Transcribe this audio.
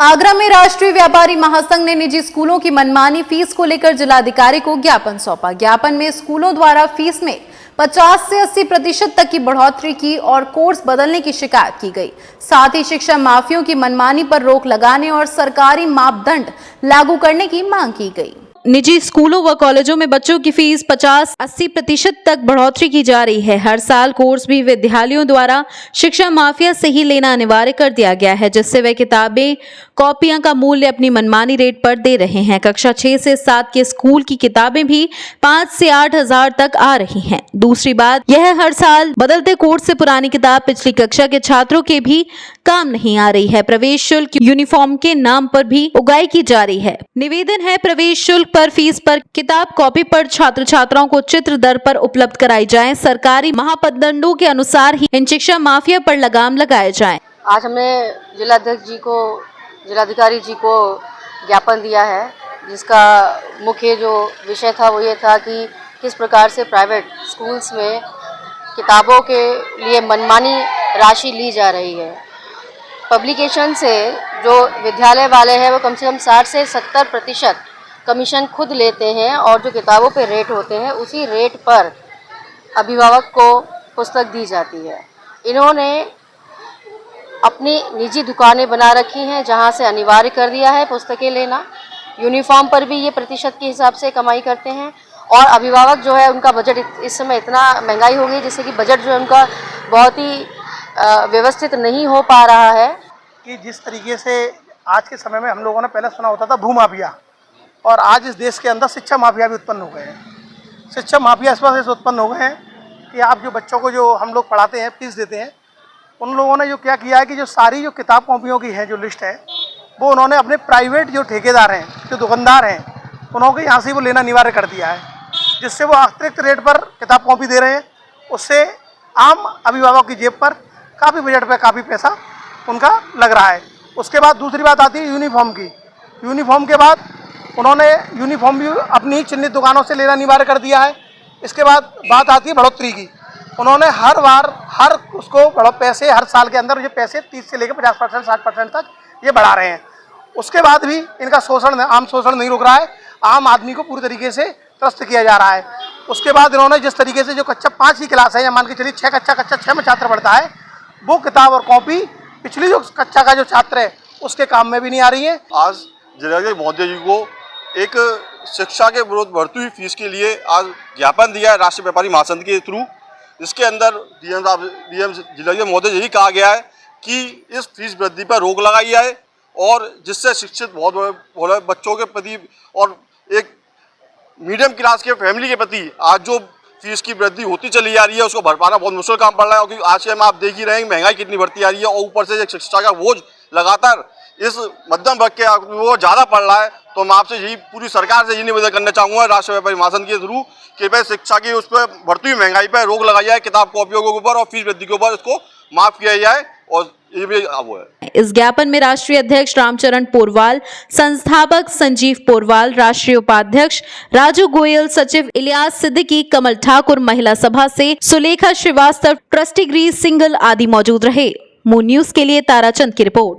आगरा में राष्ट्रीय व्यापारी महासंघ ने निजी स्कूलों की मनमानी फीस को लेकर जिलाधिकारी को ज्ञापन सौंपा। ज्ञापन में स्कूलों द्वारा फीस में 50 से 80% तक की बढ़ोतरी की और कोर्स बदलने की शिकायत की गई। साथ ही शिक्षा माफियों की मनमानी पर रोक लगाने और सरकारी मापदंड लागू करने की मांग की गई। निजी स्कूलों व कॉलेजों में बच्चों की फीस 50-80% तक बढ़ोतरी की जा रही है। हर साल कोर्स भी विद्यालयों द्वारा शिक्षा माफिया से ही लेना अनिवार्य कर दिया गया है, जिससे वे किताबें कॉपियां का मूल्य अपनी मनमानी रेट पर दे रहे हैं। कक्षा 6 से 7 के स्कूल की किताबें भी 5 से 8 हजार तक आ रही हैं। दूसरी बात यह हर साल बदलते कोर्स से पुरानी किताब पिछली कक्षा के छात्रों के भी काम नहीं आ रही है। प्रवेश शुल्क यूनिफॉर्म के नाम पर भी उगाई की जा रही है। निवेदन है प्रवेश शुल्क पर फीस पर किताब कॉपी पर छात्र छात्राओं को चित्र दर पर उपलब्ध कराई जाए। सरकारी महापदंडों के अनुसार ही इन शिक्षा माफिया पर लगाम लगाए जाए। आज हमने जिलाधिकारी जी को ज्ञापन दिया है, जिसका मुख्य जो विषय था वो ये था कि किस प्रकार से प्राइवेट स्कूल्स में किताबों के लिए मनमानी राशि ली जा रही है। पब्लिकेशन से जो विद्यालय वाले हैं वो कम से कम 60 से 70% कमीशन खुद लेते हैं और जो किताबों पे रेट होते हैं उसी रेट पर अभिभावक को पुस्तक दी जाती है। इन्होंने अपनी निजी दुकानें बना रखी हैं जहां से अनिवार्य कर दिया है पुस्तकें लेना। यूनिफॉर्म पर भी ये प्रतिशत के हिसाब से कमाई करते हैं और अभिभावक जो है उनका बजट इस समय इतना महंगाई हो गई जिससे कि बजट जो है उनका बहुत ही व्यवस्थित नहीं हो पा रहा है। कि जिस तरीके से आज के समय में हम लोगों ने पहले सुना होता था भूमाफिया, और आज इस देश के अंदर शिक्षा माफिया भी उत्पन्न हो गए हैं। शिक्षा माफिया इस वजह से उत्पन्न हो गए हैं कि आप जो बच्चों को जो हम लोग पढ़ाते हैं, फीस देते हैं, उन लोगों ने जो क्या किया है कि जो सारी जो किताब कॉपियों की है जो लिस्ट है वो उन्होंने अपने प्राइवेट जो ठेकेदार हैं, जो दुकानदार हैं, उन्होंने यहाँ से वो लेना अनिवार्य कर दिया है, जिससे वो अतिरिक्त रेट पर किताब कॉपी दे रहे हैं। उससे आम अभिभावक की जेब पर काफ़ी बजट पर काफ़ी पैसा उनका लग रहा है। उसके बाद दूसरी बात आती है यूनिफॉर्म की। यूनिफॉर्म के बाद उन्होंने यूनिफॉर्म भी अपनी चिन्हित दुकानों से लेना अनिवार्य कर दिया है। इसके बाद बात आती है बढ़ोतरी की। उन्होंने हर बार उसको पैसे हर साल के अंदर ये पैसे 30 से लेकर 50%, 60% तक ये बढ़ा रहे हैं। उसके बाद भी इनका आम शोषण नहीं रुक रहा है। आम आदमी को पूरी तरीके से त्रस्त किया जा रहा है। उसके बाद इन्होंने जिस तरीके से जो कक्षा 5 की क्लास है या मान के चलिए कक्षा 6 में छात्र पढ़ता है, वो किताब और कॉपी पिछली जो कक्षा का जो छात्र है उसके काम में भी नहीं आ रही है। आज जिलाधिकारी महोदय जी को एक शिक्षा के विरोध बढ़ती हुई फीस के लिए आज ज्ञापन दिया है राष्ट्रीय व्यापारी महासंघ के थ्रू। इसके अंदर डीएम जिलाधिकारी महोदय यही कहा गया है कि इस फीस वृद्धि पर रोक लगाई जाए और जिससे शिक्षित बहुत बच्चों के प्रति और एक मीडियम क्लास के फैमिली के प्रति आज जो फीस की वृद्धि होती चली जा रही है उसको भर पाना बहुत मुश्किल काम पड़ रहा है, क्योंकि आज के में आप देख ही रहे हैं महंगाई कितनी बढ़ती आ रही है और ऊपर से शिक्षा का बोझ लगातार इस मध्यम वर्ग के वो ज़्यादा पड़ रहा है। तो मैं आपसे यही पूरी सरकार से यही निवेदन करना चाहूँगा राष्ट्रीय व्यापारी महासंघ के थ्रू कि भाई शिक्षा की उस पर बढ़ती हुई महंगाई पर रोक लगाई जाए, किताब कॉपियों के ऊपर और फीस वृद्धि के ऊपर इसको माफ़ किया जाए। और ये भी वो है। इस ज्ञापन में राष्ट्रीय अध्यक्ष रामचरण पोरवाल, संस्थापक संजीव पोरवाल, राष्ट्रीय उपाध्यक्ष राजू गोयल, सचिव इलियास सिद्दीकी, कमल ठाकुर, महिला सभा से सुलेखा श्रीवास्तव, ट्रस्टी ग्रीस सिंगल आदि मौजूद रहे। मून न्यूज के लिए ताराचंद की रिपोर्ट।